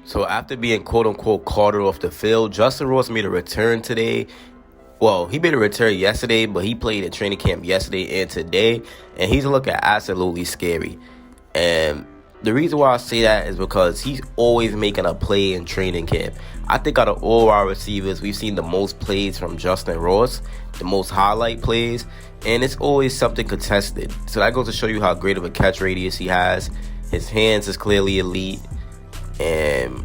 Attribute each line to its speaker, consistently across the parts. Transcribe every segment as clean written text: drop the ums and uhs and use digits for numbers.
Speaker 1: So after being quote-unquote carted off the field, Justyn Ross made a return today. Well, he made a return yesterday, but he played in training camp yesterday and today, and he's looking absolutely scary. And the reason why I say that is because he's always making a play in training camp. I think out of all our receivers, we've seen the most plays from Justyn Ross, the most highlight plays, and it's always something contested. So that goes to show you how great of a catch radius he has. His hands is clearly elite. And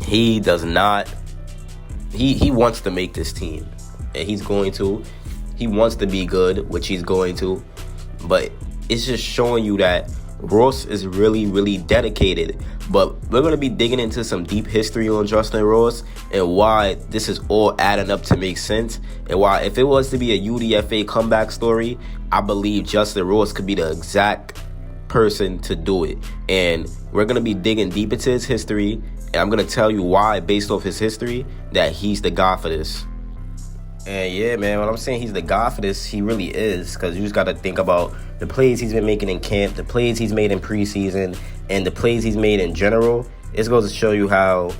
Speaker 1: he does not, he wants to make this team. And he's going to. He wants to be good, which he's going to. But it's just showing you that Ross is really, really dedicated. But we're going to be digging into some deep history on Justyn Ross and why this is all adding up to make sense. And why, if it was to be a UDFA comeback story, I believe Justyn Ross could be the exact person to do it. And we're going to be digging deep into his history, and I'm going to tell you why, based off his history, that he's the guy for this. And yeah, man, when I'm saying he's the guy for this, he really is, because you just got to think about the plays he's been making in camp, the plays he's made in preseason, and the plays he's made in general. It goes to show you how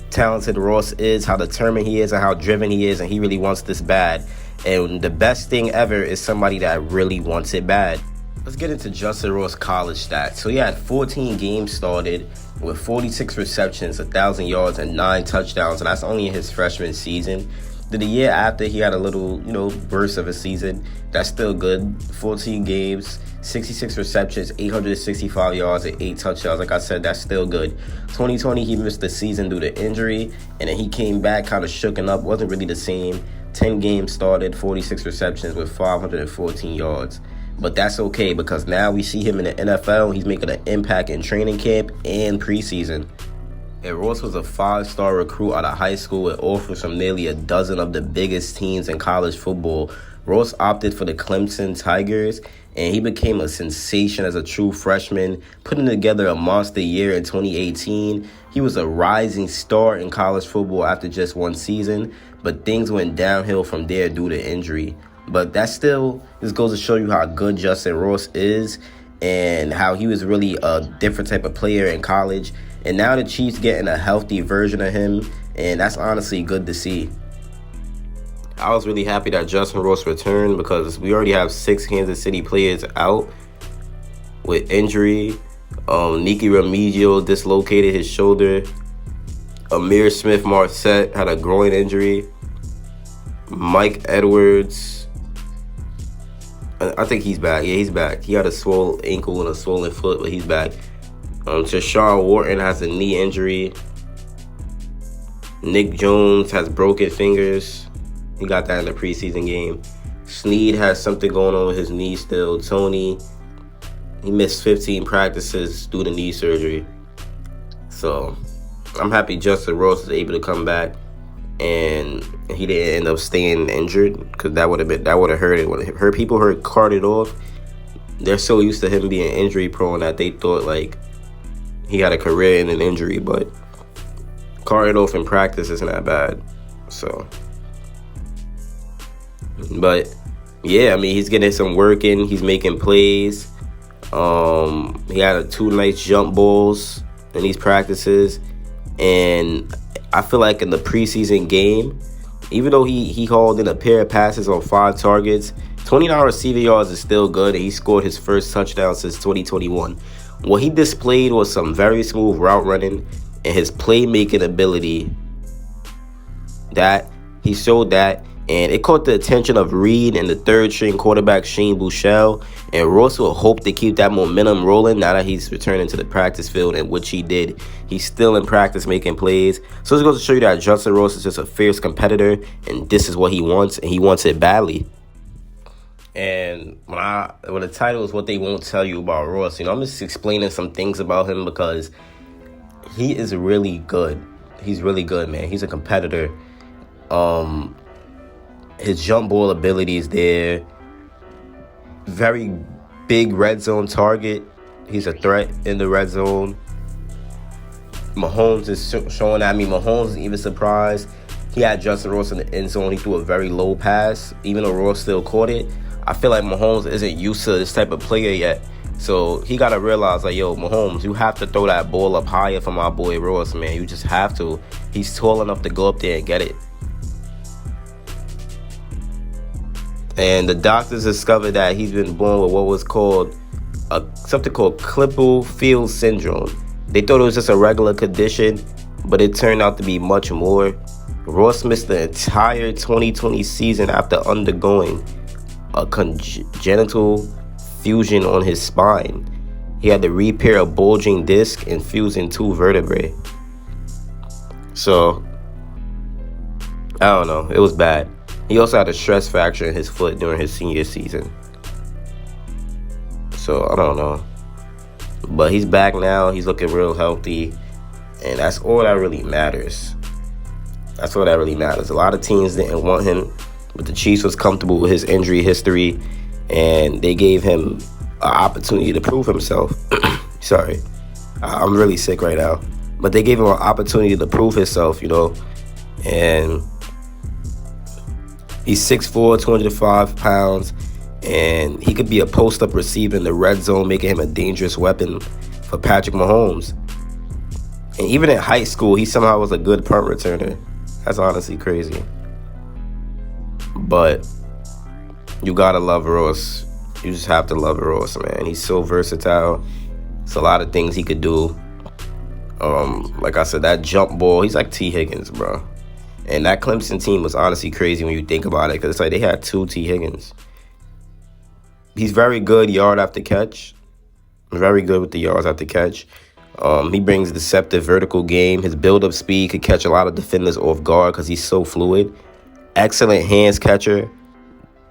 Speaker 1: talented Ross is, how determined he is, and how driven he is, and he really wants this bad. And the best thing ever is somebody that really wants it bad. Let's get into Justyn Ross' college stats. So he had 14 games started with 46 receptions, 1,000 yards, and 9 touchdowns, and that's only in his freshman season. Then the year after, he had a little, burst of a season. That's still good. 14 games, 66 receptions, 865 yards, and 8 touchdowns. Like I said, that's still good. 2020, he missed the season due to injury, and then he came back kind of shooken up. Wasn't really the same. 10 games started, 46 receptions with 514 yards. But that's okay, because now we see him in the NFL. He's making an impact in training camp and preseason. And Ross was a 5-star recruit out of high school with offers from nearly a dozen of the biggest teams in college football. Ross opted for the Clemson Tigers, and he became a sensation as a true freshman, putting together a monster year in 2018. He was a rising star in college football after just one season, but things went downhill from there due to injury. But that still just goes to show you how good Justyn Ross is and how he was really a different type of player in college. And now the Chiefs getting a healthy version of him, and that's honestly good to see. I was really happy that Justyn Ross returned because we already have 6 Kansas City players out with injury. Nicky Remigio dislocated his shoulder. Amir Smith-Marset had a groin injury. Mike Edwards, I think he's back. Yeah, he's back. He had a swollen ankle and a swollen foot, but he's back. Tershawn Wharton has a knee injury. Nick Jones has broken fingers. He got that in the preseason game. Snead has something going on with his knee still. Tony, he missed 15 practices due to knee surgery. So I'm happy Justyn Ross is able to come back, and he didn't end up staying injured, because that would have hurt it. When people heard carted off, they're so used to him being injury prone that they thought like he had a career in an injury, but carted off in practice isn't that bad. So, but yeah, I mean, he's getting some work in. He's making plays. He had 2 nice jump balls in these practices, and I feel like in the preseason game, even though he hauled in a pair of passes on 5 targets, 29 receiving yards is still good, and he scored his first touchdown since 2021. What he displayed was some very smooth route running and his playmaking ability. That he showed that, and it caught the attention of Reed and the 3rd-string quarterback Shane Buechele. And Ross will hope to keep that momentum rolling now that he's returning to the practice field, and which he did. He's still in practice making plays. So this goes to show you that Justyn Ross is just a fierce competitor, and this is what he wants, and he wants it badly. And when the title is what they won't tell you about Ross, I'm just explaining some things about him because he is really good. He's really good, man. He's a competitor. His jump ball ability is there. Very big red zone target. He's a threat in the red zone. Mahomes is showing at me. Mahomes is even surprised. He had Justyn Ross in the end zone. He threw a very low pass, even though Ross still caught it. I feel like Mahomes isn't used to this type of player yet. So he got to realize, like, yo, Mahomes, you have to throw that ball up higher for my boy Ross, man. You just have to. He's tall enough to go up there and get it. And the doctors discovered that he's been born with what was called something called Klippel-Feil syndrome. They thought it was just a regular condition, but it turned out to be much more. Ross missed the entire 2020 season after undergoing a congenital fusion on his spine. He had to repair a bulging disc and fusing 2 vertebrae. So, I don't know. It was bad. He also had a stress fracture in his foot during his senior season. So, I don't know. But he's back now. He's looking real healthy. And that's all that really matters. That's all that really matters. A lot of teams didn't want him, but the Chiefs was comfortable with his injury history, and they gave him an opportunity to prove himself. Sorry. I'm really sick right now. But they gave him an opportunity to prove himself, you know. And he's 6'4", 205 pounds, and he could be a post-up receiver in the red zone, making him a dangerous weapon for Patrick Mahomes. And even in high school, he somehow was a good punt returner. That's honestly crazy. But you gotta love Ross. You just have to love Ross, man. He's so versatile. It's a lot of things he could do. Like I said, that jump ball, he's like T. Higgins, bro. And that Clemson team was honestly crazy when you think about it, because it's like they had 2 T. Higgins. He's very good yard after catch. Very good with the yards after catch. He brings deceptive vertical game. His build-up speed could catch a lot of defenders off guard because he's so fluid. Excellent hands catcher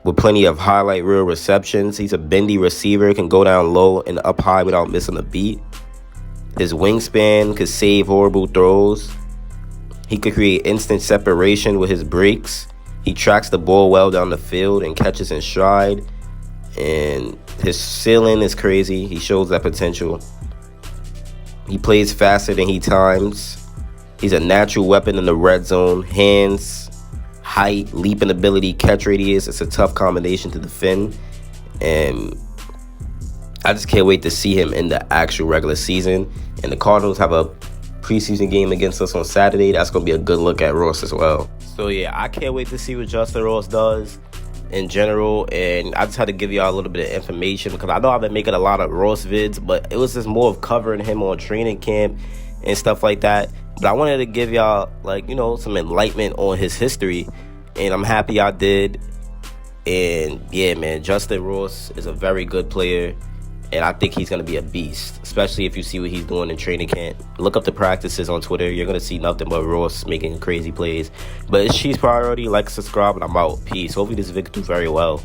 Speaker 1: with plenty of highlight reel receptions. He's a bendy receiver, can go down low and up high without missing a beat. His wingspan could save horrible throws. He could create instant separation with his breaks. He tracks the ball well down the field and catches in stride. And his ceiling is crazy. He shows that potential. He plays faster than he times. He's a natural weapon in the red zone. Hands, height, leaping ability, catch radius. It's a tough combination to defend. And I just can't wait to see him in the actual regular season. And the Cardinals have a preseason game against us on Saturday. That's going to be a good look at Ross as well. So, yeah, I can't wait to see what Justyn Ross does in general, and I just had to give y'all a little bit of information because I know I've been making a lot of Ross vids, but it was just more of covering him on training camp and stuff like that. But I wanted to give y'all, like, you know, some enlightenment on his history, and I'm happy I did. And yeah, man, Justyn Ross is a very good player, and I think he's going to be a beast, especially if you see what he's doing in training camp. Look up the practices on Twitter. You're going to see nothing but Ross making crazy plays. But it's Chiefs priority. Like, subscribe, and I'm out. Peace. Hopefully this video can do very well.